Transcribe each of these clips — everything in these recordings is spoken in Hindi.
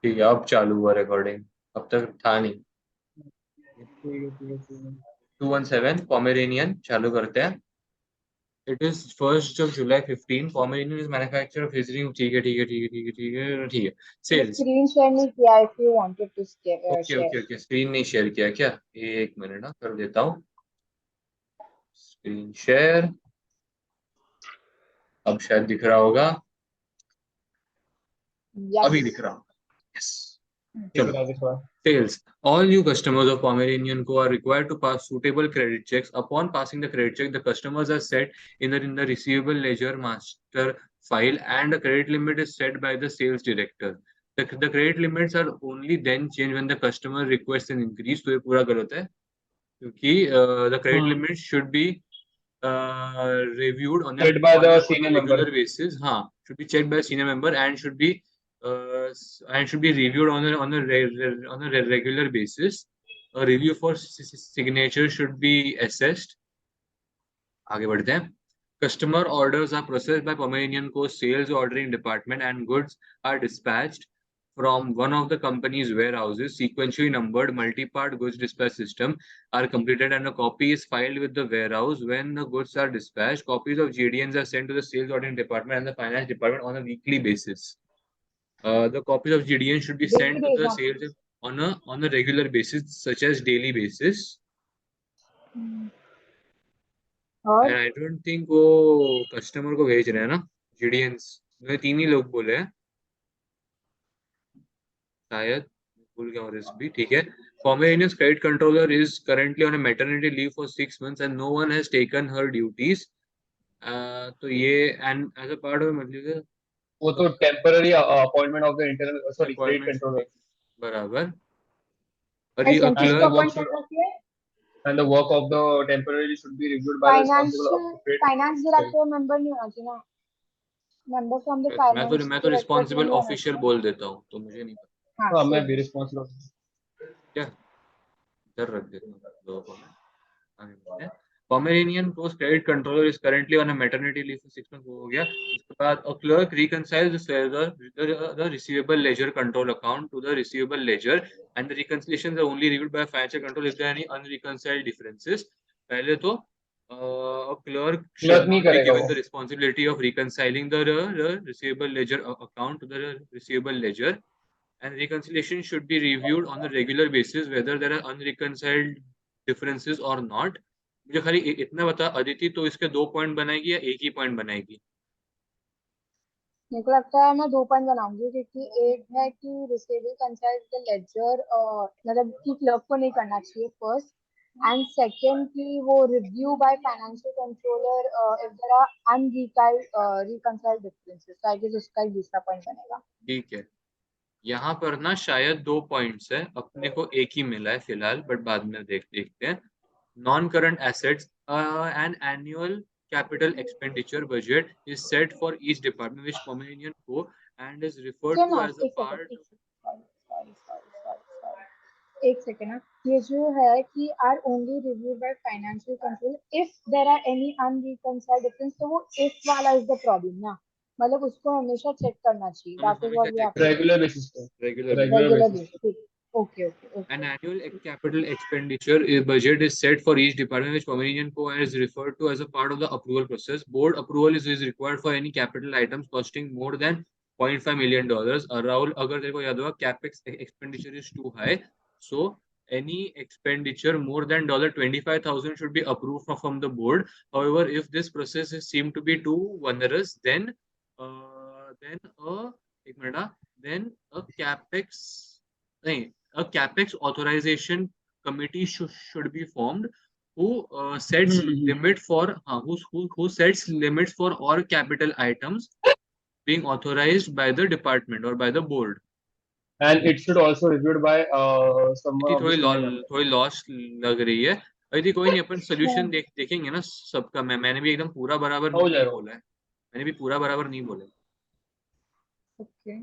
ठीक है, अब चालू हुआ रिकॉर्डिंग, अब तक था नहीं। ठीक है ठीक है ठीक है। 217 पोमेरेनियन चालू करते हैं। It is 1st of July 15. Pomeranian is manufacturer of History. ठीक है ठीक है ठीक है ठीक है ठीक है ठीक है। मैंने Sales. स्क्रीन शेयर नहीं किया, if you wanted to okay share. Okay okay, screen नहीं शेयर किया क्या? एक मिनट ना, कर देता हूँ स्क्रीन शेयर। अब शायद दिख रहा होगा, अभी दिख रहा होगा। यस, ठीक है चलो। राजेश भाई। Sales. All new customers of Pomeranian Co are required to pass suitable credit checks. Upon passing the credit check, the customers are set in the receivable ledger master file, and the credit limit is set by the sales director. The credit limits are only then changed when the customer requests an increase. तो ये पूरा गलत है, क्योंकि the credit limit should be reviewed on a Checked by the senior member. regular basis. हाँ, should be checked by a senior member and should be reviewed on a regular basis. A review for signature should be assessed. आगे बढ़ते हैं. Customer orders are processed by Pomeranian Co sales ordering department, and goods are dispatched from one of the company's warehouses. Sequentially numbered multi-part goods dispatch system are completed, and a copy is filed with the warehouse. When the goods are dispatched, copies of GDNs are sent to the sales ordering department and the finance department on a weekly basis. The copies of GDN should be sent to the sales on a regular basis, such as daily basis. और And I don't think वो कस्टमर को भेज रहे हैं ना GDNs. मैंने 3 ही लोग बोले हैं शायद, भूल गया हूँ भी. ठीक है. Pomeranian's credit controller is currently on a maternity leave for 6 months and no one has taken her duties. तो ये and as a part of मतलब वो तो temporary appointment of the internal sorry credit controller. बराबर. And the work of the temporary should be reviewed by the responsible finance director member नहीं होना चाहिए ना, मेंबर फ्रॉम द फाइनेंस. मैं तो रिस्पांसिबल ऑफिशियल बोल देता हूँ, तो मुझे नहीं पता. हाँ मैं भी रिस्पांसिबल क्या इधर रख देता हूँ लोगों को मैं. आगे बढ़ते हैं. Pomeranian Co's credit controller is currently on a maternity leave for 6 months. हो गया. उसके बाद a clerk reconciles the receivable ledger control account to the receivable ledger, and the reconciliations are only reviewed by financial control if there are any unreconciled differences. पहले तो a clerk should not be given the responsibility of reconciling the receivable ledger account to the receivable ledger, and reconciliation should be reviewed on a regular basis whether there are unreconciled differences or not. मुझे खाली इतना बता अदिति, तो इसके 2 पॉइंट बनाएगी या एक ही पॉइंट बनाएगी? मेरे को लगता है मैं 2 पॉइंट बनाऊंगी, क्योंकि एक है कि रिसीवेबल कंसाइल द लेजर, मतलब कि क्लर्क को नहीं करना चाहिए फर्स्ट, एंड सेकंड कि वो review by financial controller if there are unreconciled differences. I guess उसका एक दूसरा पॉइंट बनेगा. ठीक है. यहाँ पर ना शायद 2 पॉइंट्स है, अपने को एक ही मिला है फिलहाल, बट बाद में देखते हैं. Non current assets, an annual capital expenditure budget is set for each department which Pomeranian Co and is referred to as a part. एक सेकेंड ना, ये जो है कि are only review by financial control if there are any unreconciled difference, तो वो इफ वाला इज द प्रॉब्लम ना, मतलब उसको हमेशा चेक करना चाहिए. That is what we have regular basis पे. Regular basis. Okay. An annual capital expenditure budget is set for each department which Pomeranian Co is referred to as a part of the approval process. Board approval is required for any capital items costing more than $0.5 million. Rahul, अगर तेरे को याद होगा, capex expenditure is too high, so any expenditure more than $25,000 should be approved from the board. However, if this process is seemed to be too onerous, then a capex a capex authorization committee should be formed who sets limit for who sets limits for all capital items being authorized by the department or by the board. And it should also reviewed by someone. थोड़ी लॉस लग रही है. यदि कोई नहीं, अपन सोल्यूशन देखेंगे ना सबका. मैंने भी एकदम पूरा बराबर नहीं बोला है. मैंने भी पूरा बराबर नहीं बोला. Okay.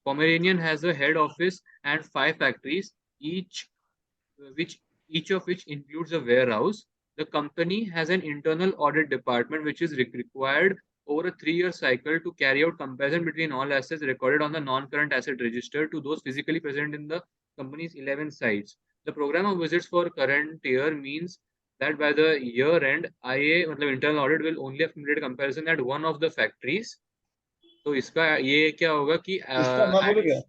Pomeranian has a head office and 5 factories, each of which includes a warehouse. The company has an internal audit department which is required over a 3-year cycle to carry out comparison between all assets recorded on the non-current asset register to those physically present in the company's 11 sites. The program of visits for current year means that by the year end, IA मतलब internal audit will only have completed comparison at one of the factories. तो इसका ये क्या होगा कि इसका मैं बोलूँ क्या?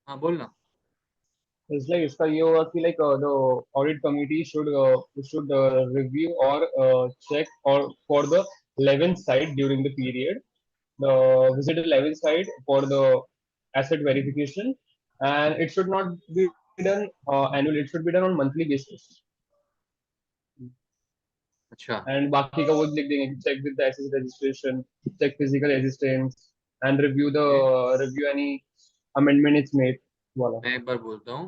हाँ बोलना. It's like इसका ये होगा कि like the audit committee should review or check or for the 11th site during the period. Visit the 11th site for the asset verification, and it should not be done annually. It should be done on monthly basis. अच्छा. And बाकी का वो लिख देंगे कि check with the asset registration, check physical existence, and review any amendment it's made. वाला. मैं एक बार बोलता हूँ.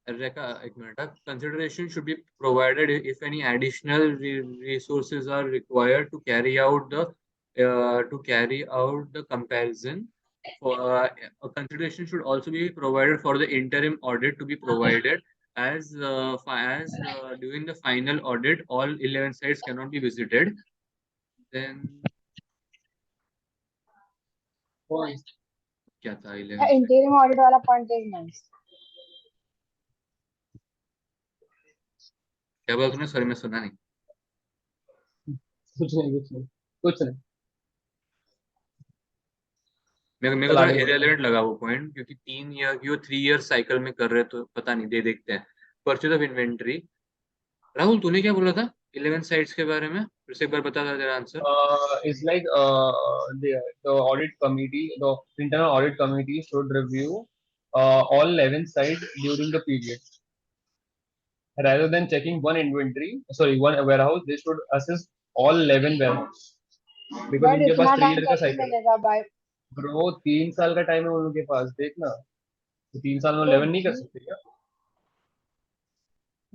एक minute. Consideration should be provided if any additional resources are required to carry out the comparison. For a consideration should also be provided for the interim audit to be provided as during the final audit all 11 sites cannot be visited. Then क्या था 11? interim audit वाला point is nice. क्या बोला तूने? सॉरी मैं सुना नहीं. कुछ नहीं. मेरे को थोड़ा इरेलेवेंट लगा वो पॉइंट, क्योंकि 3 ईयर की वो 3 ईयर साइकिल में कर रहे तो पता नहीं, देखते हैं. Purchase of inventory. राहुल तूने क्या बोला था 11 साइट्स के बारे में? फिर से एक बार बता तेरा answer. It's like the audit committee, the internal audit committee should review all 11 sites during the period. Rather than checking one warehouse, they should assess all 11 warehouses. Because उनके पास 3 year का cycle है. Bro, 3 साल का टाइम है उनके पास, देखना. 3 साल में 11 नहीं कर सकते क्या?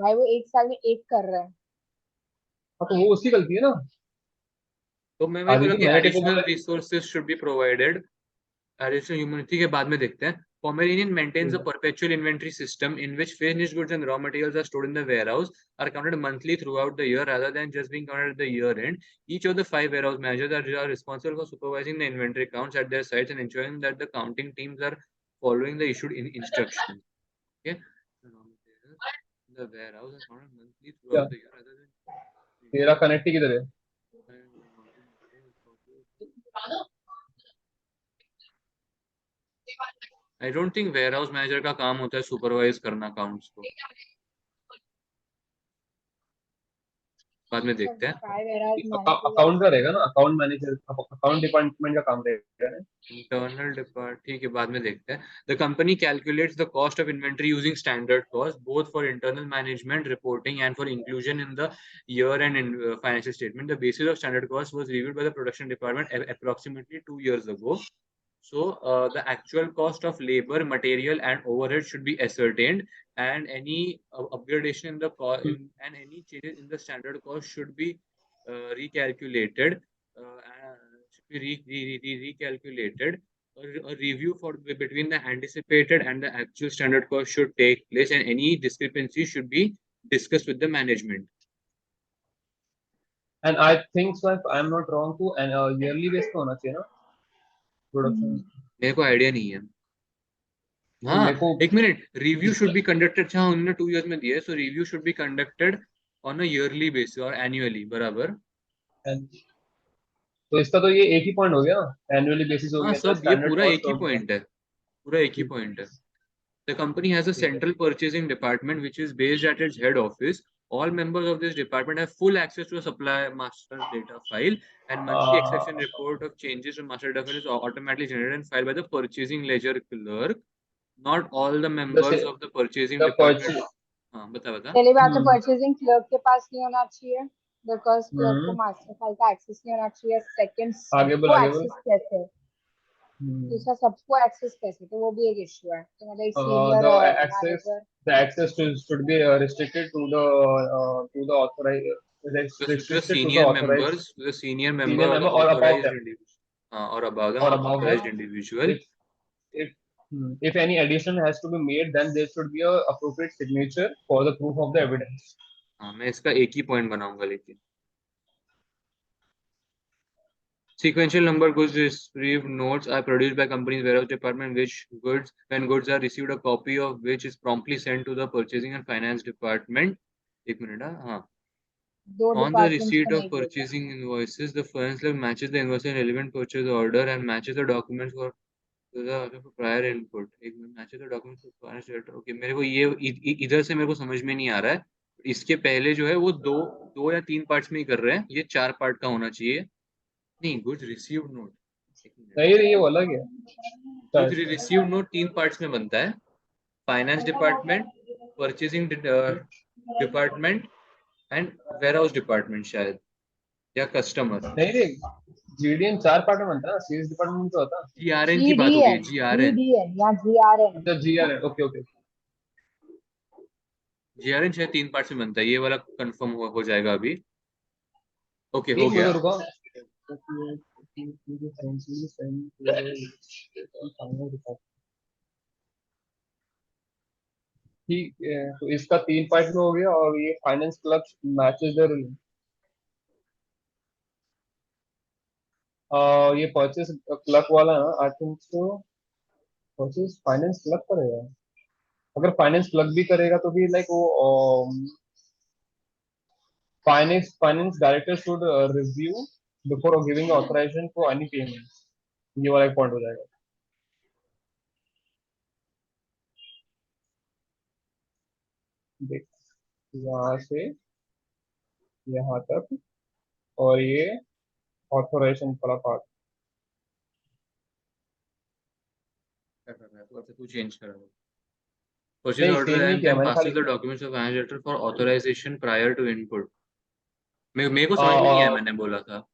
भाई वो 1 साल में 1 कर रहा है. हाँ तो वो उसकी गलती है ना. तो मैं वही बोला कि additional resources should be provided. Additional humanity के बाद में देखते हैं. Pomeranion maintains a perpetual inventory system in which finished goods and raw materials are stored in the warehouse, are counted monthly throughout the year rather than just being counted at the year end. Each of the 5 warehouse managers are responsible for supervising the inventory counts at their sites and ensuring that the counting teams are following the issued instructions. Okay. The warehouse are counted monthly throughout the year rather than. तेरा कनेक्ट किधर है? I don't think warehouse manager का काम होता है सुपरवाइज करना अकाउंट्स को. बाद में देखते हैं. अकाउंट का रहेगा ना, अकाउंट मैनेजर, अकाउंट डिपार्टमेंट का काम रहेगा ना. इंटरनल डिपार्ट ठीक है, बाद में देखते हैं. The company calculates the cost of inventory using standard cost both for internal management reporting and for inclusion in the year-end financial statement. The basis of standard cost was reviewed by the production department approximately 2 years ago. So the actual cost of labor, material, and overhead should be ascertained, and any upgradation in the cost and any changes in the standard cost should be recalculated. Recalculated. A review between the anticipated and the actual standard cost should take place, and any discrepancy should be discussed with the management. And I think so, if I'm not wrong, to an yearly base पे होना चाहिए ना प्रोडक्शन. मेरे को आइडिया नहीं है. हाँ एक minute. Review should be conducted. हाँ उन्होंने 2 years में दिया है. So review should be conducted on a yearly basis और एनुअली. बराबर. तो इसका तो ये एक ही पॉइंट हो गया ना, एनुअली बेसिस हो गया. सब ये पूरा एक ही पॉइंट है. पूरा एक ही पॉइंट है. The company has a central purchasing department which is based at its head office. All members of this department have full access to a supply master data file, and monthly exception report of changes to master data file is automatically generated and filed by the purchasing ledger clerk. Not all the members of the purchasing department. हाँ बता. पहली बात तो purchasing clerk के पास नहीं होना चाहिए, because clerk को master file का access नहीं होना चाहिए. Second, सबको access कैसे है? दूसरा सबको access कैसे? तो वो भी एक issue है. तो मतलब senior the access should be restricted to the authorized. The senior members, the senior member or the authorized individual, or above the authorized individual. If any addition has to be made, then there should be a appropriate signature for the proof of the evidence. हाँ मैं इसका एक ही पॉइंट बनाऊंगा. लेकिन Sequential number goods received notes are produced by company's warehouse department, when goods are received, a copy of which is promptly sent to the purchasing and finance department. एक minute, हाँ. दो On the डिपार्टमेंट्स receipt को of नहीं बोलता. purchasing invoices, the finance clerk matches the invoice and relevant purchase order and matches the documents for the prior input. एक minute, matches the documents for finance director. Okay, मेरे को ये इधर से मेरे को समझ में नहीं आ रहा है. इसके पहले जो है वो दो या तीन पार्ट्स में ही कर रहे हैं. ये 4 पार्ट का होना चाहिए. नहीं, गुड्स रिसीव्ड नोट. नहीं ये वो अलग है. गुड्स रिसीव्ड नोट 3 पार्ट्स में बनता है. Finance department, purchasing department and warehouse department शायद, या कस्टमर. नहीं रे, जीडीएन 4 पार्ट में बनता है. सेल्स डिपार्टमेंट तो होता है. जीआरएन की बात हो रही है. जीआरएन या जीआरएन. अच्छा जीआर. Okay okay. जीआरएन शायद 3 पार्ट में बनता है. ये वाला कंफर्म हो जाएगा अभी. ओके, हो एक गया. मिनट रुको. ठीक है, तो इसका 3 पार्ट में हो गया. और ये फाइनेंस क्लब मैचेस द ये परचेस क्लर्क वाला ना, I think so purchase finance clerk करेगा. अगर फाइनेंस क्लर्क भी करेगा तो भी लाइक वो finance director should review before giving authorization for any payment. ये वाला एक पॉइंट हो जाएगा. देख, यहाँ से यहाँ तक, और ये ऑथराइजेशन वाला पार्ट. क्या कर रहा है? तो अच्छा, तू चेंज कर रहा है. Purchase नहीं order चेंज नहीं and किया then मैंने, passes खाली the documents of finance director for authorization prior to input. मेरे को समझ में नहीं आया, मैंने बोला था.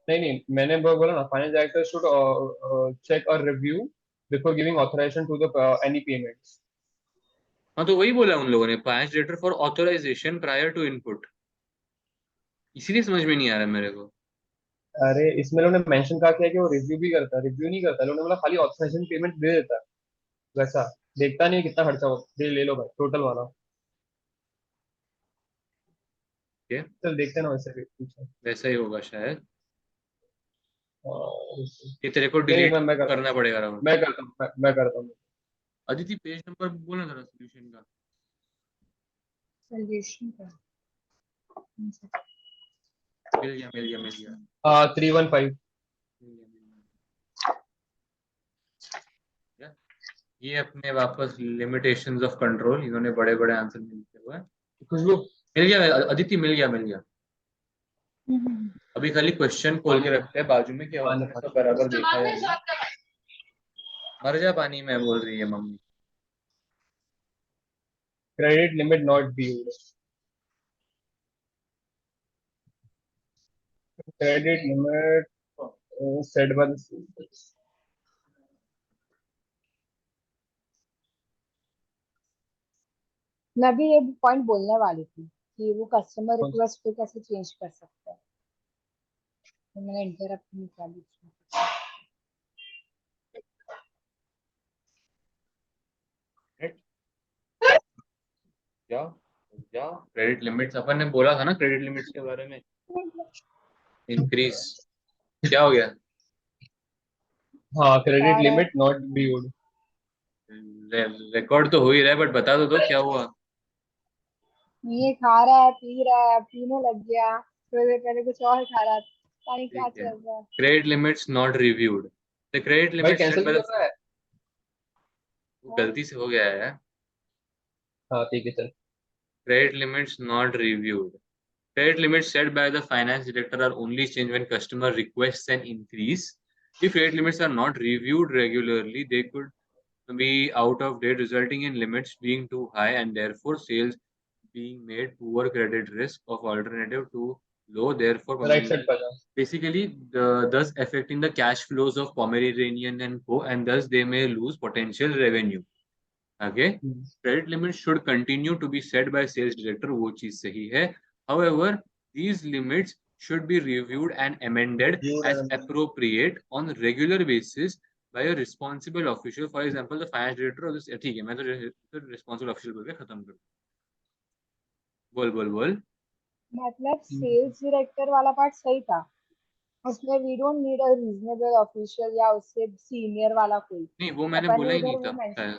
नहीं नहीं, मैंने बोला ना, फाइनेंस डायरेक्टर शुड चेक और review before giving authorization to the any payments. हाँ, तो वही बोला उन लोगों ने, finance director for authorization prior to input. इसीलिए समझ में नहीं आ रहा मेरे को. अरे इसमें लोगों ने मेंशन कहा क्या है कि वो रिव्यू भी करता है. रिव्यू नहीं करता. लोगों ने बोला खाली ऑथराइजेशन पेमेंट दे देता है. वैसा देखता नहीं है कितना खर्चा हो. ले लो भाई टोटल वाला. ओके, चल देखते हैं ना वैसे भी पीछे. वैसा ही होगा शायद. और ये तेरे को नहीं डिलीट मैं करता हूँ. करना पड़ेगा राहुल. मैं करता हूँ. मैं करता हूँ. अदिति, पेज नंबर बोलना जरा सोल्यूशन का. सोल्यूशन का मिल गया. 315. मिल गया. ये अपने वापस लिमिटेशंस ऑफ कंट्रोल, इन्होंने बड़े बड़े आंसर मिलते हुए. खुशबू मिल गया अदिति, मिल गया. अभी खाली क्वेश्चन खोल के रखते हैं बाजू में, क्या होता है सब बराबर देखा या नहीं. मर जा पानी में बोल रही है mummy. Credit limit not due. Credit limit set by the. मैं भी ये पॉइंट बोलने वाली थी कि वो कस्टमर रिक्वेस्ट पे कैसे चेंज कर सकते हैं. तो मैंने इंटरप्ट नहीं किया बीच में. क्या क्रेडिट लिमिट्स अपन ने बोला था ना, क्रेडिट लिमिट्स के बारे में. इंक्रीज क्या हो गया? हाँ, credit limit not due. Record तो हो ही रहा है, बट बता दो क्या हुआ. ये खा रहा है, पी रहा है, पीने लग गया. थोड़ी देर पहले कुछ और खा रहा था. पता नहीं क्या चल रहा है. Credit limits not reviewed. The credit भाई लिमिट कैंसिल क्यों कर रहा है? गलती से हो गया है. हाँ ठीक है चल. Credit limits not reviewed. Credit limits set by the finance director are only changed when customer requests an increase. If credit limits are not reviewed regularly, they could be out of date, resulting in limits being too high and therefore sales being made poor credit risk of alternative too low. Therefore, right side पर जा. basically, thus affecting the cash flows of Pomeranion and Co. and thus they may lose potential revenue. Okay, credit limits should continue to be set by sales director. वो चीज सही है. However, these limits should be reviewed and amended as appropriate on regular basis by a responsible official. For example, the finance director or this. ठीक है, मैं तो responsible official बोल के खत्म कर. बोल. मतलब सेल्स डायरेक्टर वाला पार्ट सही था. उसमें we don't need a reasonable official या उससे सीनियर वाला कोई। नहीं वो मैंने अपन बोला ने ही उधर नहीं वो था शायद।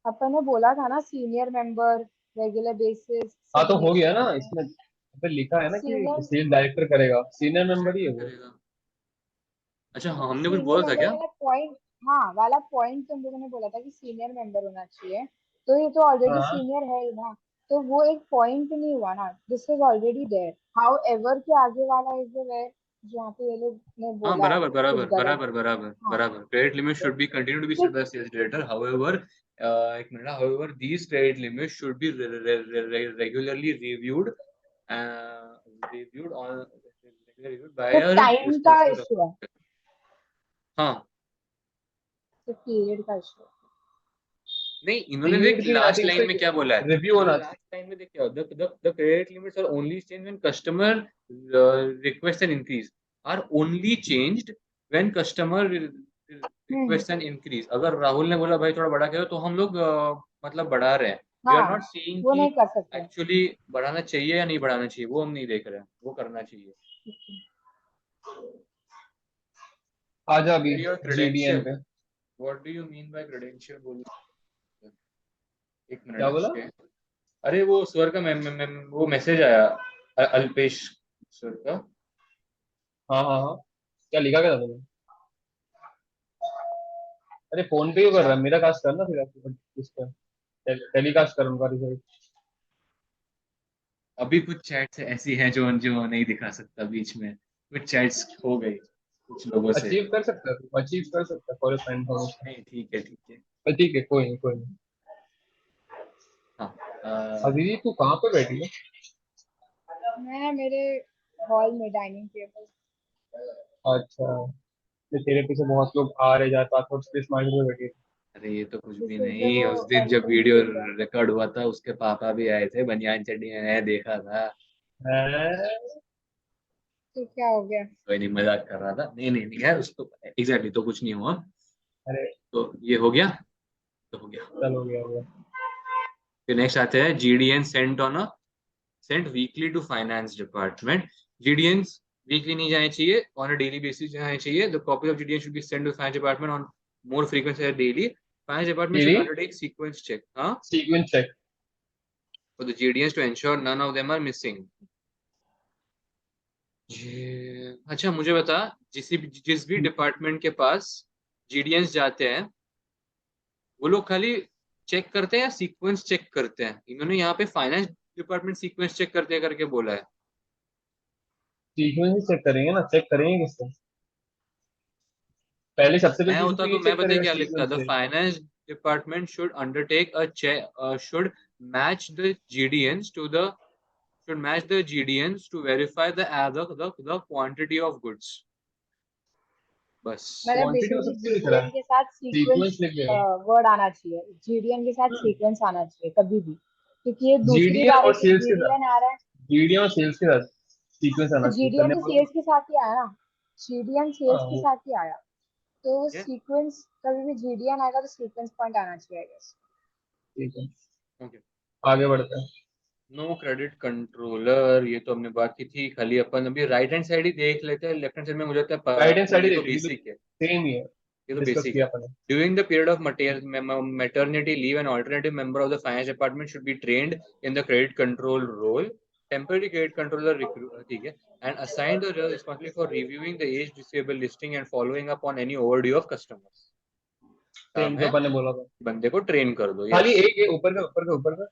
अपन ने बोला था ना सीनियर मेंबर, रेगुलर बेसिस, हाँ तो हो गया ना, सिग्नेचर। इसमें पे लिखा है ना कि सीनियर सेल डायरेक्टर करेगा, सीनियर मेंबर ही है वो। करेगा। अच्छा हाँ हमने कुछ सीनियर बोला था मेंबर क्या? वाला पॉइंट, हाँ वाला पॉइंट तुम लोगों ने बोला था कि सीनियर मेंबर होना चाहिए, तो ये तो ऑलरेडी हाँ सीनियर है ही ना, तो वो एक पॉइंट नहीं हुआ ना, this is already there. However के आगे वाला इज वेयर जहाँ पे ये लोग ने हाँ बोला है बराबर कुछ बराबर गलत। बराबर बराबर हाँ बराबर क्रेडिट लिमिट तो should be continue to be set ठीक। बाय सेल्स डायरेक्टर हाउएवर एक minute however these credit limit should be regularly reviewed on reviewed तो बाय अ टाइम का रिस्पांसिबल इशू है, हाँ तो पीरियड का इशू है। नहीं इन्होंने देख पीरियड की आई लास्ट थिंक लाइन में क्या बोला है रिव्यू इन्होंने होना चाहिए। लास्ट लाइन में देख क्या the credit limits are only change when customer request an increase are only changed when customer hmm. Request an increase अगर राहुल ने बोला भाई थोड़ा बड़ा करो तो हम लोग मतलब बढ़ा रहे हैं वी आर हाँ नॉट सीइंग वो कि नहीं कर सकते। एक्चुअली बढ़ाना चाहिए या नहीं बढ़ाना चाहिए वो हम नहीं देख रहे हैं वो करना चाहिए आजा अभी योर जीडीएन क्रेडेंशियल पे। What do you mean by credential बोलो एक क्या मिनट बोला? ओके अरे वो सर का वो मैसेज आया अल्पेश सर का हाँ हाँ हाँ, क्या लिखा क्या था तुमने? अरे फोन पे क्यों कर रहा है, मेरा कास्ट करना फिर आप इस पर टेलीकास्ट कर उनका रिजल्ट। अभी कुछ चैट्स ऐसी हैं जो जो नहीं दिखा सकता बीच में कुछ चैट्स हो गई कुछ लोगों से अचीव कर सकता है, अचीव कर सकता है फॉर योर इन्फॉर्मेशन। नहीं ठीक है ठीक है ठीक है, कोई नहीं कोई नहीं। हाँ अभी तू कहाँ पे बैठी है? मैं मेरे हॉल में डाइनिंग टेबल। अच्छा, तो तेरे पीछे बहुत लोग आ रहे जाते, पासपोर्ट स्पेस मांग रहे बैठे। अरे ये तो कुछ भी दिस इज द नहीं वो उस दिन जब एंट्रेंस वीडियो एरिया। रिकॉर्ड हुआ था उसके पापा भी आए थे बनियान चड्डी में मैं देखा था हैं? तो क्या हो गया? कोई नहीं मजाक कर रहा था नहीं नहीं नहीं यार उसको एग्जैक्टली तो कुछ नहीं हुआ अरे तो ये हो गया तो हो गया चल, हो गया हो गया। फिर नेक्स्ट आते हैं GDN Saint on a sent weekly to finance department. GDNs weekly नहीं जाने चाहिए on a daily basis जाने चाहिए. The copy of GDN should be sent to the finance department on more frequency than daily. Finance department should तेरी undertake sequence check. हाँ sequence check. for the GDNs to ensure none of them are missing. अच्छा मुझे बता जिस भी डिपार्टमेंट के पास जीडीएंस जाते हैं वो लोग खाली चेक करते हैं या सीक्वेंस चेक करते हैं इन्होंने यहाँ पे फाइनेंस डिपार्टमेंट सीक्वेंस चेक करते हैं करके बोला है सीक्वेंस ही चेक करेंगे ना, चेक करेंगे किससे? पहले सबसे पहले मैं चीज होता तो तो ये मैं चेक पता है करेगा क्या लिखता सीक्वेंस द से। Finance department should undertake a check should match the guidance to the should match the GDNs to verify the quantity of goods बस मतलब क्वांटिटी वो बेसिकली सब क्यों लिख रहा जीडीएन है? के साथ सीक्वेंस सीक्वेंस लिख देगा। वर्ड आना चाहिए, जीडीएन के साथ सीक्वेंस आना चाहिए कभी भी, क्योंकि ये दूसरी जीडीएन बार है और कि सेल्स के साथ, जीडीएन आ रहा है। जीडीएन और सेल्स के साथ सीक्वेंस तो आना चाहिए जीडीएन करने तो वाला। सेल्स के साथ ही आया ना, जीडीएन सेल्स हाँ के वो साथ ही आया, तो ठीक है सीक्वेंस कभी भी जीडीएन आएगा तो सीक्वेंस पॉइंट आना चाहिए आई गेस। ठीक है। ओके आगे बढ़ते हैं। नो क्रेडिट कंट्रोलर ये तो हमने बात की थी खाली अपन अभी राइट हैंड साइड ही देख लेते हैं लेफ्ट हैंड साइड में मुझे लगता है राइट हैंड साइड ही ये तो देखेंगे तो बेसिक है सेम ही है, ये तो डिस्कस बेसिक है किया अपन ने। During the period of maternity leave, an alternative member of the finance department should be trained in the credit control role. Temporary credit controller ठीक है, and assigned the responsibility for reviewing the age receivable listing and following up on any overdue of customers. काम सेम जो है अपन ने बोला था। बंदे को ट्रेन कर दो खाली यस एक ऊपर का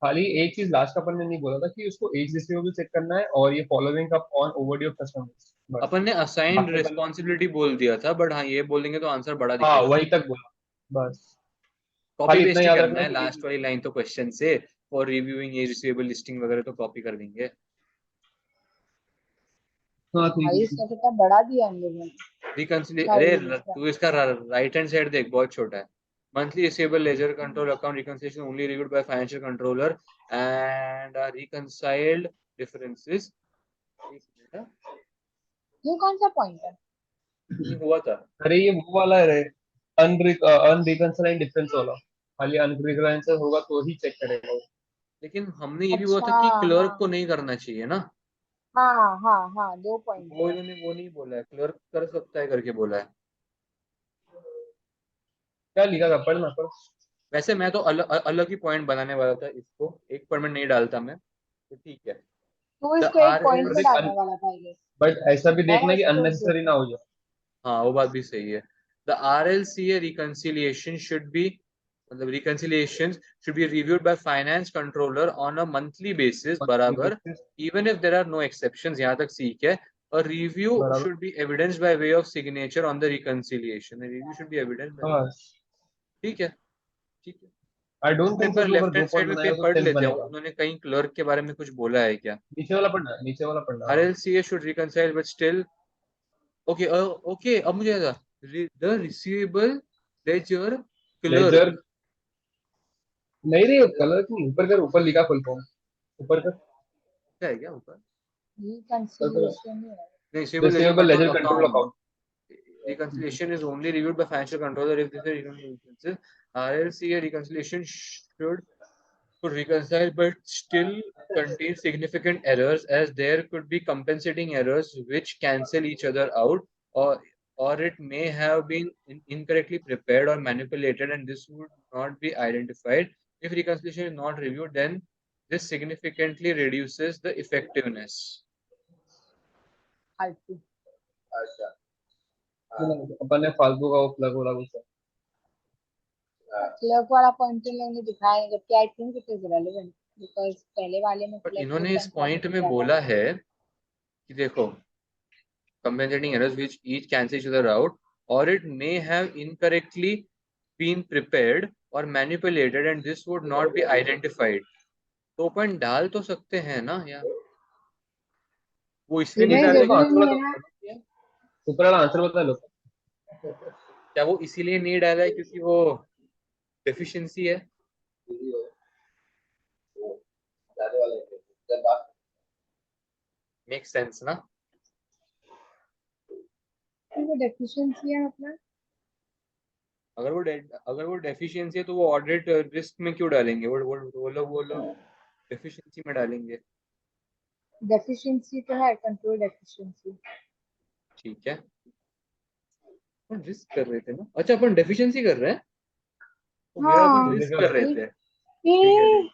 खाली एक चीज लास्ट अपन ने नहीं बोला था कि उसको एज रिसीवेबल चेक करना है और ये following up on overdue of customers, बस। अपन ने असाइंड बाकी अपन, रिस्पॉन्सिबिलिटी बोल दिया था बट हाँ ये बोलेंगे तो आंसर बड़ा हाँ दिखेगा वही तक बोला, बस। कॉपी खाली इतना पेस्ट ही याद करना रखना है कि लास्ट वाली लाइन तो क्वेश्चन से for reviewing as receivable listing वगैरह तो कॉपी कर देंगे हाँ ठीक भाई है। इसका कितना बड़ा दिया हम लोगों ने। रिकंसिलिए अच्छा अरे ये दूसरा। तू इसका राइट हैंड साइड देख बहुत छोटा है monthly receivable ledger control account reconciliation only reviewed by financial controller and reconciled differences एक मिनट ये कौन सा पॉइंट है? ये हुआ था अरे ये वो वाला है, अनरिकंसाइल्ड डिफरेंस वाला। खाली अनरिकंसाइल्ड होगा तो ही चेक करेगा वो। लेकिन हमने ये भी बोला था अच्छा कि हाँ क्लर्क को नहीं करना चाहिए ना हाँ हाँ हाँ, 2 पॉइंट वो है। इन्होंने वो नहीं बोला है, क्लर्क कर सकता है करके बोला है। क्या लिखा था, पढ़ना पढ़। वैसे मैं तो अलग ही पॉइंट बनाने वाला था इसको, एक पर मैं नहीं डालता मैं, तो ठीक है। तो द इसको एक आर पॉइंट एल पे डालने वाला था आई गेस। बट ऐसा भी मैं देखना कि इसको दो अननेसेसरी ना हो जाए। हाँ वो बात भी सही है। The RLCA reconciliation should be, मतलब reconciliation should be reviewed by finance controller on a monthly basis, बराबर, even if there are no exceptions, यहाँ तक सीख है। A review बराबर। should be evidenced by way of signature on the reconciliation. A review should be evidenced by, हाँ, ठीक है, ठीक है। आई डोंट मैं एक थिंक सो बार कि ऊपर लेफ्ट दो हैंड साइड पॉइंट में पे बनाएगा तो पढ़ सेंस लेते हैं, बनेगा। उन्होंने कहीं क्लर्क के बारे में कुछ बोला है क्या? नीचे वाला पढ़ना, नीचे वाला पढ़ना। RLCA should reconcile but still, okay, okay, अब मुझे याद आया, the receivable ledger clerk, ledger नहीं रे, कलर नहीं, ऊपर कर, ऊपर लिखा फुल फॉर्म, ऊपर कर, क्या है क्या ऊपर? रिकंसिलिएशन ही है। नहीं, receivable ledger receivable control ledger control account. Account. Reconciliation is only reviewed by financial controller if this is reconciliation. RLCA reconciliation could reconcile but still contain significant errors, as there could be compensating errors which cancel each other out, or or it may have been incorrectly prepared or manipulated, and this would not be identified. If reconciliation is not reviewed, then this significantly reduces the effectiveness. फालतू। अपन ने फालतू का वो प्लग वाला कुछ। क्लर्क वाला पॉइंट इन लोगों ने दिखाया है, जबकि I think it is relevant because पहले वाले में पर क्लर्क को इन्होंने इस कंफर्म पॉइंट में किया था। बोला है कि देखो, compensating errors which each cancel each other out, or it may have incorrectly been prepared or manipulated, and this would not be identified. तो अपन डाल तो सकते हैं ना यार, वो इसलिए नहीं इवन डाला ऊपर जरूरी क्योंकि, नहीं है ना। वाला आंसर बता लो। क्या वो इसीलिए नहीं डाला है क्योंकि वो डेफिशिएंसी है? मेक सेंस ना? वो डेफिशिएंसी है मतलब। अगर वो डेफिशिएंसी है तो वो ऑडिट रिस्क में क्यों डालेंगे? वो लोग डेफिशिएंसी में डालेंगे। डेफिशिएंसी तो है, कंट्रोल डेफिशिएंसी। ठीक है, अपन रिस्क कर रहे थे ना, अच्छा अपन डेफिशिएंसी कर रहे हैं, तो गया अपन हाँ रिस्क कर रहे थे। ठीक है, ये ठीक।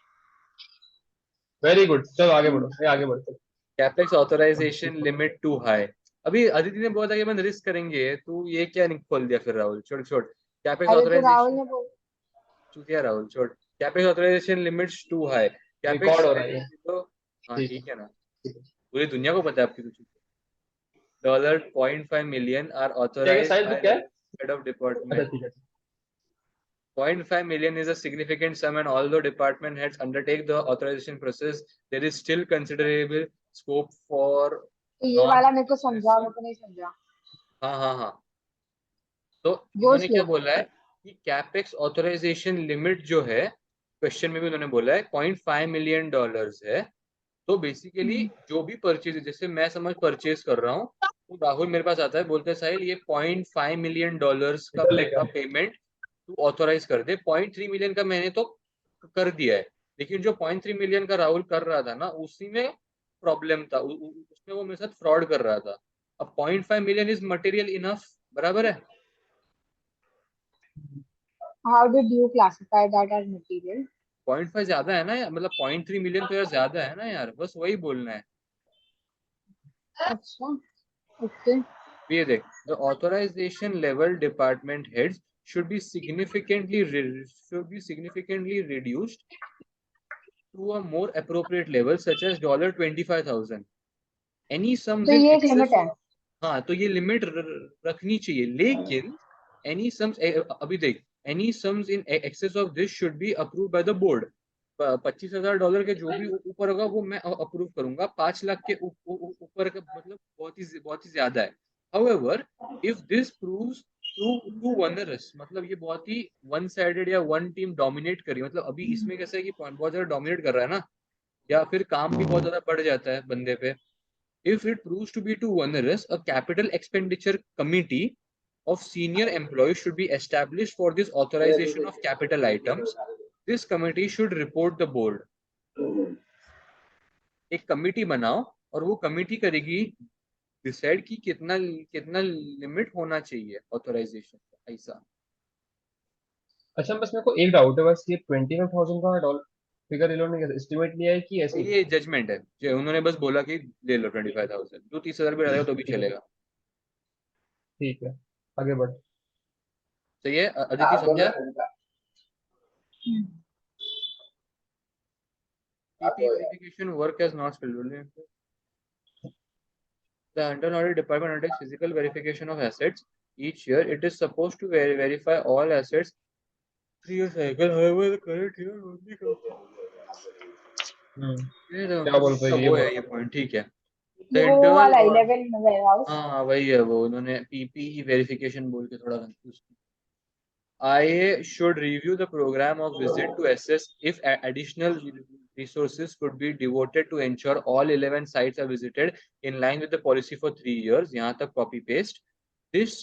वेरी गुड, चलो आगे बढ़ो, ये आगे बढ़ो। Capex authorization limit too high. अभी अदिति ने बोला था कि अपन रिस्क करेंगे, तो ये क्या खोल दिया फिर राहुल? छोड़ छोड़, कैपेक्स अरे तो राहुल ऑथराइजेशन, ने बोल। चूतिया राहुल, छोड़। Capex authorization limits too high, record capex हो रहा है। तो, हाँ ठीक ठीक है ना, है। पूरी दुनिया को पता है आपकी तो। $0.5 million are क्या क्या authorized साहिल, तो by क्या the है? head of अच्छा department. ठीक है। $0.5 million is a significant sum, and although department heads undertake the authorization process, there is still considerable scope for तो ये वाला मेरे को समझा, non-aggressive. मेरे को नहीं समझा। हाँ हाँ हाँ, तो गो इन्होंने क्या स्लो। बोला है कि कैपेक्स ऑथराइजेशन लिमिट जो है, क्वेश्चन में भी उन्होंने बोला है $0.5 million है। तो बेसिकली जो भी परचेज, जैसे मैं समझ परचेज कर रहा हूँ, तो राहुल मेरे पास आता है, बोलता है साहिल ये $0.5 million इधर का लेकर पेमेंट तू ऑथोराइज कर दे। 0.3 million का मैंने तो कर दिया है, लेकिन जो 0.3 million का राहुल कर रहा था ना, उसी में प्रॉब्लम था, उसमें वो मेरे साथ फ्रॉड कर रहा था। अब 0.5 million इज मटेरियल इनफ, बराबर है? How did you classify that as material? 0.5 ज्यादा है ना यार, मतलब 0.3 million तो यार ज्यादा है ना यार, बस वही बोलना है। अच्छा ओके। ये देख, the authorization level department heads should be significantly reduced to a more appropriate level, such as $25,000. Any sums तो in ये एक excess लिमिट है। of, हाँ तो ये लिमिट रखनी चाहिए, लेकिन any sums, अभी देख, any sums in excess of this should be approved by the board. $25,000 के जो भी ऊपर होगा वो मैं अप्रूव करूंगा, 5 लाख के ऊपर का मतलब बहुत ही ज्यादा है। However, if this proves too onerous, मतलब ये बहुत ही वन साइडेड या वन टीम डोमिनेट करी, मतलब अभी इसमें कैसा है कि बहुत ज्यादा डोमिनेट कर रहा है ना, या फिर काम भी बहुत ज्यादा बढ़ जाता है बंदे पे। If it proves to be too onerous, a capital expenditure committee of senior employees should be established for this authorization of capital items. This committee should report the board. एक कमिटी बनाओ और वो कमिटी करेगी डिसाइड कि कितना कितना लिमिट होना चाहिए ऑथराइजेशन का, ऐसा। अच्छा, बस मेरे को एक डाउट है, बस ये 25,000 का डॉलर फिगर इन्होंने एस्टिमेट लिया है कि ऐसे ही? ये जजमेंट है जो उन्होंने बस बोला कि ले लो 25,000, जो 30,000 भी रहेगा तो भी ठीक है, चलेगा। ठीक है, आगे बढ़। तो ये अदिति समझा? PP verification work has not scheduled. The internal audit department undertakes physical verification of assets each year. It is supposed to verify all assets 3 year cycle. However, the current year only ये क्या बोल रहे ये वो है बोल। ये पॉइंट, ठीक है। द वो इंटरनल वाला 11 वेयर हाउस। हाँ वही है, वो उन्होंने पीपी वेरिफिकेशन बोल के थोड़ा confuse. IA should review the program of visit to assess if additional resources could be devoted to ensure all 11 sites are visited in line with the policy for 3 years. यहाँ तक copy paste. This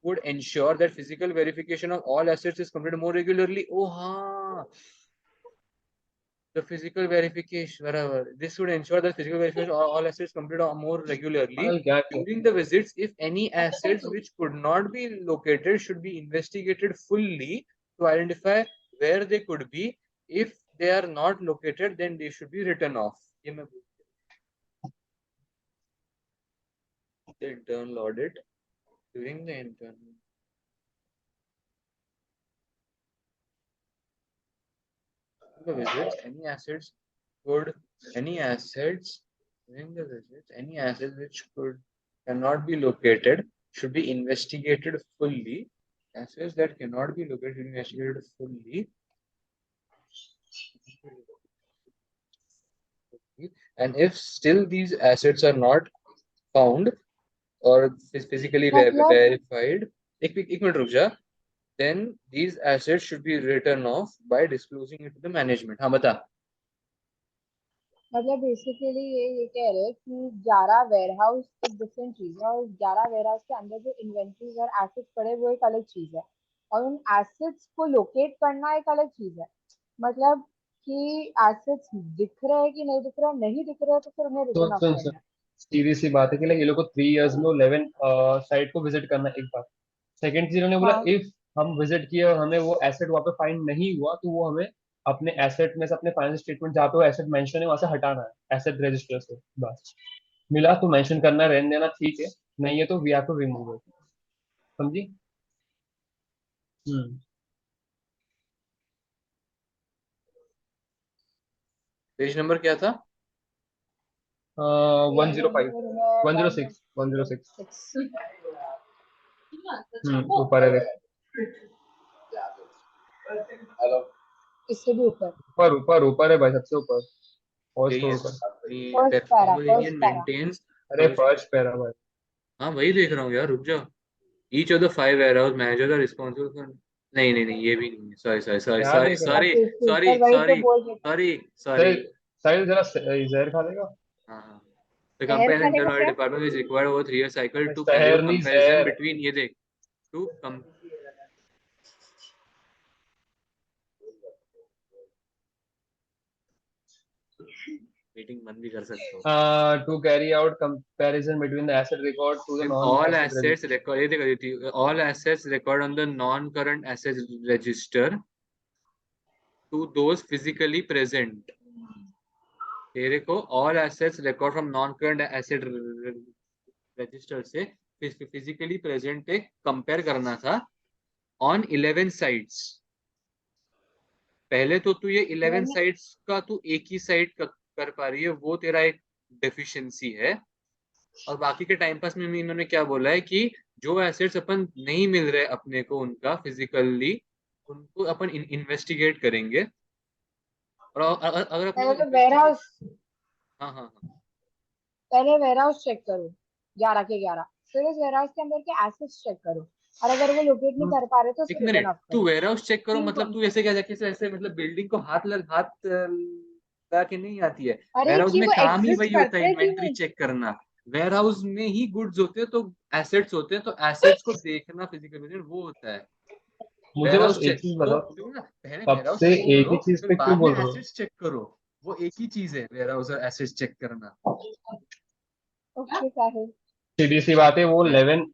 would ensure that physical verification of all assets is completed more regularly. Oh हाँ, the physical verification, whatever. This would ensure that physical verification of all assets completed more regularly. क्या During the visits, if any assets which could not be located should be investigated fully to identify where they could be. If they are not located, then they should be written off. The internal audit. During the internal the visits, any assets during the visits, any assets which cannot be located should be investigated fully. Assets that cannot be located should be investigated fully. And if still these assets are not found or physically verified, एक मिनट रुक जा, then these assets should be written off by disclosing it to the management. हाँ बता। मतलब बेसिकली ये कह रहे हैं कि 11 वेयरहाउस एक डिफरेंट चीज है, और 11 वेयरहाउस के अंदर जो इन्वेंटरीज और एसेट्स पड़े वो एक अलग चीज है, और उन एसेट्स को लोकेट करना एक अलग चीज है। मतलब कि एसेट्स दिख रहे हैं कि नहीं दिख रहे हैं, नहीं दिख रहे हैं तो फिर उन्हें सुन रिटर्न ऑफ सुन सुन, करना है। सीधी सी बात है कि लाइक ये लोग को 3 इयर्स में 11 साइट को विजिट करना है एक बार। सेकंड चीज उन्होंने बोला, हाँ, इफ हम विजिट किए और हमें वो एसेट वहाँ पे फाइंड नहीं हुआ तो वो हमें अपने एसेट में से, अपने फाइनेंशियल स्टेटमेंट जहाँ पे वो एसेट मेंशन है वहां से हटाना है, एसेट रजिस्टर से। बस मिला तो मेंशन करना, रहने देना ठीक है, नहीं है तो we have to remove it. समझी? हम्म। पेज नंबर क्या था? 105, 106, 106। 106। ऊपर है देख। इससे भी ऊपर। ऊपर ऊपर ऊपर है भाई, सबसे ऊपर, फर्स्ट यही है ऊपर। First para, first Pomeranian para. maintains अरे फर्स्ट पैरा भाई। हाँ वही देख रहा हूँ यार, रुक जाओ। Each of the 5 warehouse managers are responsible for, नहीं नहीं नहीं ये भी नहीं है, सॉरी सॉरी सॉरी क्या सॉरी देख रहा है? सॉरी अब इसके सॉरी ऊपर वही तो सॉरी बोल रहे थे। Sorry sorry. साहिल, साहिल जरा जहर खा लेगा। हाँ हाँ। The शहर company खाने का internal audit क्या? department is required over 3 year cycle to carry शहर out नहीं, comparison जहर। between ये देख to मीटिंग बंद भी कर सकते हो। To carry out comparison between the asset record to the If all non-asset assets register. record, ये देखो दीदी, all assets record on the non-current assets register to those physically present। तेरे को all assets record from non-current asset register से physically present पे कंपेयर करना था on 11 sites। पहले तो तू ये 11 साइट्स का तू एक ही साइट कर पा रही है, वो तेरा एक डेफिशिएंसी है। और बाकी के टाइम पास में भी इन्होंने क्या बोला है कि जो एसेट्स अपन नहीं मिल रहे अपने को उनका फिजिकली, उनको अपन इन्वेस्टिगेट करेंगे। और अगर अपने को पहले तो इन्वेस्टिगेट, वेयरहाउस, हाँ हाँ हाँ, पहले वेयरहाउस चेक करो 11 के 11, फिर उस वेयरहाउस के अंदर के एसेट्स चेक करो, और अगर वो लोकेट नहीं कर पा रहे तो एक उसे रिटर्न मिनट, ऑफ तू करो। वेयर हाउस चेक करो 3 मतलब तू ऐसे क्या जाके ऐसे मतलब बिल्डिंग को हाथ लगा के नहीं आती है। अरे वेयर हाउस कि में वो काम ही एग्जिस्ट वही होता करते है, हैं कि इन्वेंट्री नहीं। चेक करना। वेयर हाउस में ही गुड्स होते हैं तो एसेट्स होते हैं, तो एसेट्स को देखना फिजिकल वो होता है मुझे वेयर बस हाउस एक चेक। चीज तो बताओ, क्यों ना पहले कब वेयर हाउस से चेक एक करो, ही चीज फिर पे क्यों बाद में बोल रहे हो? एसेट्स चेक करो। वो एक ही चीज है वेयर हाउस और एसेट्स चेक करना। ओके साहिल। सीधी सी बात है, वो 11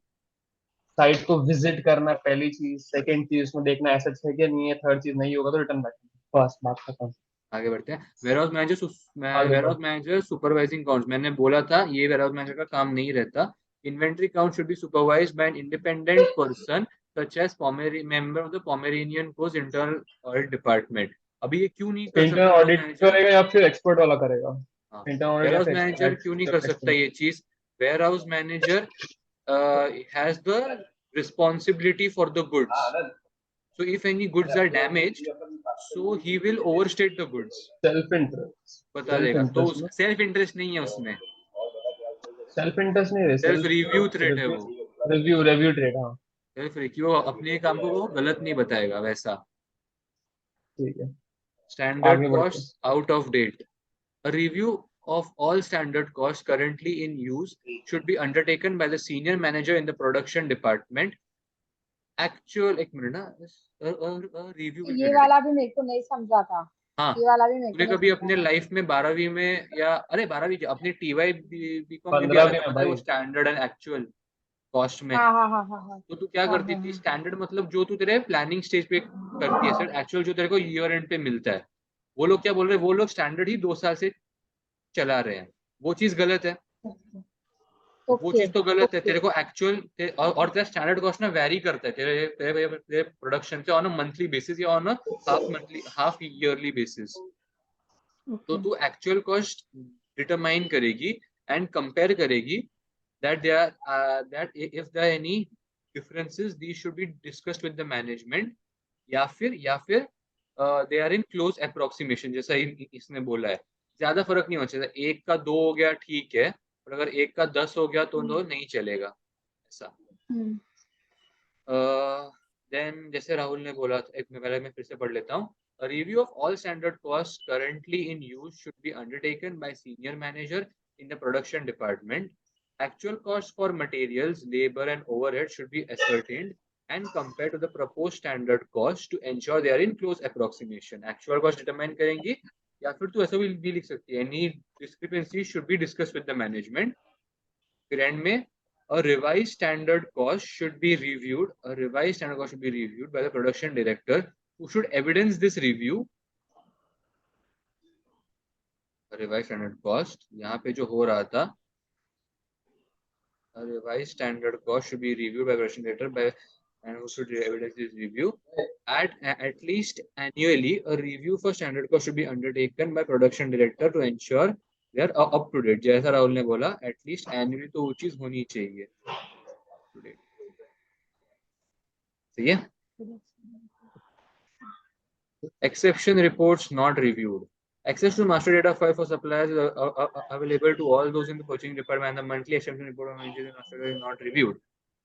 साइट को विजिट करना पहली चीज, सेकंड चीज उसमें देखना ऐसा है कि नहीं है, थर्ड चीज नहीं होगा तो रिटर्न बैक, बस बात खत्म। आगे बढ़ते हैं। वेयरहाउस आगे बढ़। मैनेजर सुपरवाइजिंग काउंट्स, मैंने बोला था ये वेयरहाउस मैनेजर का काम नहीं रहता। Inventory count should be supervised by an independent person such as member of the pomeranian course internal audit department. अभी ये क्यों नहीं कर इंटरनल सकता वेयरहाउस ऑडिट मैनेजर? करेगा या फिर एक्सपर्ट वाला करेगा? हाँ, इंटरनल ऑडिट या वेयरहाउस फिर मैनेजर क्यों नहीं कर सकता एक्सपर्ट? ये चीज? Warehouse manager has the responsibility for the goods. So if any goods are damaged, so he will overstate the goods. Self interest, बता सेल्फ देगा। तो इंटरेस्ट में, सेल्फ इंटरेस्ट नहीं है उसमें, सेल्फ इंटरेस्ट नहीं है, सेल्फ रिव्यू सेल्फ थ्रेट है रिव्यू, वो। Review review trade. हाँ सेल्फ कि वो अपने काम को वो गलत नहीं बताएगा वैसा। ठीक है, स्टैंडर्ड आगे बढ़ते हैं। Cost out of date. A review of all standard costs currently in use should be undertaken by the senior manager in the production department. Actual, एक मिनट ना, रिव्यू विल ये बी। वाला भी मेरे को नहीं समझा था। हाँ, ये वाला भी मेरे को तूने नहीं कभी समझा अपने था। लाइफ में 12वीं में या अरे 12वीं अपने टीवाई बीकॉम में भी आता 15 था, में पता है वो भाई। स्टैंडर्ड एंड एक्चुअल कॉस्ट में। हाँ हाँ हाँ हाँ हाँ तो तू क्या हाँ करती हाँ थी? हाँ। स्टैंडर्ड मतलब जो तू तेरे प्लानिंग स्टेज पे करती है सर, एक्चुअल जो तेरे को ईयर एंड पे मिलता है। वो लोग क्या बोल रहे हैं? वो लोग स्टैंडर्ड ही 2 साल से चला रहे हैं। वो चीज गलत है। वो ओके चीज तो गलत है। तेरे को एक्चुअल और तेरा स्टैंडर्ड कॉस्ट ना वेरी करता है तेरे तेरे तेरे प्रोडक्शन से ऑन अ मंथली बेसिस या on a half yearly basis. तो ओके। तू एक्चुअल कॉस्ट डिटरमाइन करेगी एंड कंपेयर करेगी that they are that if there are any differences these should be discussed with the management, या फिर they are in close approximation, जैसा इसने बोला है। ज्यादा फर्क नहीं होना चाहिए, एक का 2 हो गया ठीक है, और अगर एक का 10 हो गया तो नहीं चलेगा ऐसा। देन जैसे राहुल ने बोला था, एक पहले मैं फिर से पढ़ लेता हूँ। A review of all standard costs currently in use should be undertaken by senior manager in the production department. Actual costs for materials, labor and overhead should be ascertained and compared to the proposed standard cost to ensure they are in close approximation. Actual cost determine करेंगी, या फिर तू ऐसा भी लिख सकती है, any discrepancies should be discussed with the management. फिर एंड में a revised standard cost should be reviewed. A revised standard cost should be reviewed by the production director who should evidence this review. A revised standard cost यहाँ पे जो हो रहा था, a revised standard cost should be reviewed by production director by and who should evidence this review. At least annually, a review for standard cost should be undertaken by production director to ensure they are up to date. जैसा राहुल ने बोला, at least annually तो वो चीज होनी चाहिए up to date. सही है? Exception reports not reviewed. Access to master data file for suppliers is available to all those in the purchasing department, and the monthly exception report on changes in master data is not reviewed.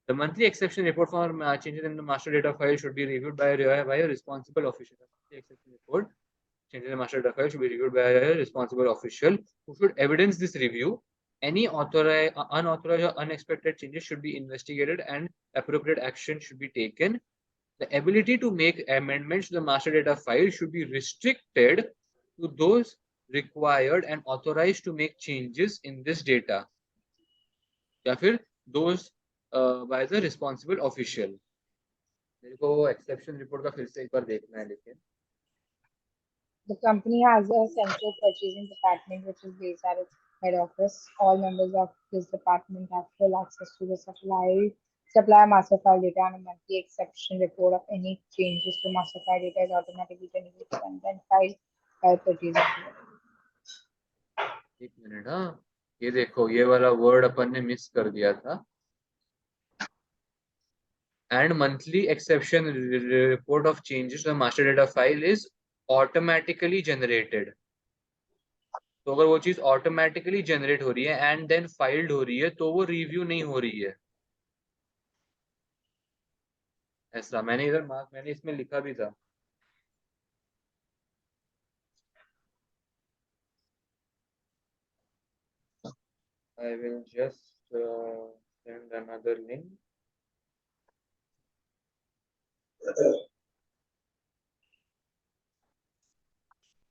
The monthly exception report for changes in the master data file should be reviewed by a responsible official. The monthly exception report changes in the master data file should be reviewed by a responsible official who should evidence this review. Any unauthorized or unexpected changes should be investigated and appropriate action should be taken. The ability to make amendments to the master data file should be restricted to those required and authorized to make changes in this data, या फिर those by the responsible official. मेरे को एक्सेप्शन रिपोर्ट का फिर से एक बार देखना है लेकिन The company has a central purchasing department which is based at its head office. All members of this department have full access to the supplier master file data, and a monthly exception report of any changes to master file data is automatically generated and then filed by the purchasing. एक मिनट। हाँ, ये देखो, ये वाला वर्ड अपन ने मिस कर दिया था। And monthly exception report of changes to the master data file is automatically generated. तो अगर वो चीज ऑटोमेटिकली जनरेट हो रही है एंड देन फाइल्ड हो रही है तो वो रिव्यू नहीं हो रही है। ऐसा मैंने इसमें लिखा भी था। I will just send another link.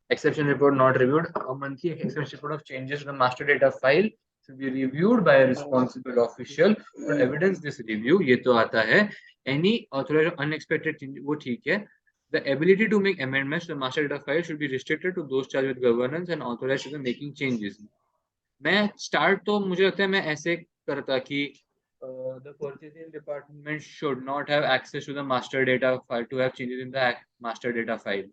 Exception report not reviewed. A monthly exception report of changes to the master data file should be reviewed by a responsible official for evidence this review. ये तो आता है any authorized unexpected change, वो ठीक है. The ability to make amendments to the master data file should be restricted to those charged with governance and authorized to be making changes. मैं start तो मुझे लगता है मैं ऐसे करता कि the purchasing department should not have access to the master data file to have changes in the master data file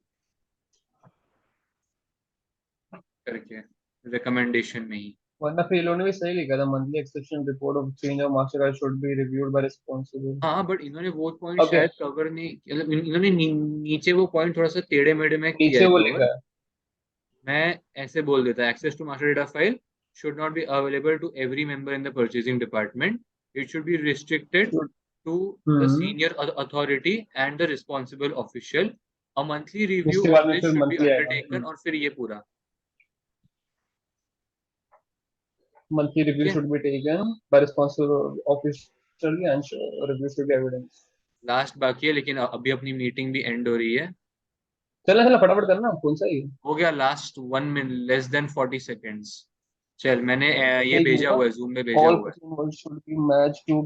करके recommendation में ही. वरना फिर इन्होंने भी सही लिखा था, monthly exception report of change of master card should be reviewed bye responsible. हाँ बट इन्होंने वो पॉइंट Okay. शायद कवर नहीं, मतलब इन्होंने नीचे वो पॉइंट थोड़ा सा टेढ़े मेढ़े में किया नीचे है वो cover. लिखा है. मैं ऐसे बोल देता, access to master data file should not be available to every member in the purchasing department. It should be restricted to the senior authority and the responsible official. A monthly review इसके of बाद में this फिर should be monthly आएगा. undertaken और फिर ये पूरा Monthly review Yeah. should be taken by responsible official and review should be evidence. Last बाकी है, लेकिन अभी अपनी मीटिंग भी एंड हो रही है. चला चला फटाफट करना, कौन सा ही हो गया last 1 minute less than 40 seconds. चल मैंने ये भेजा हुआ है, जूम में भेजा all हुआ है. person should be matched to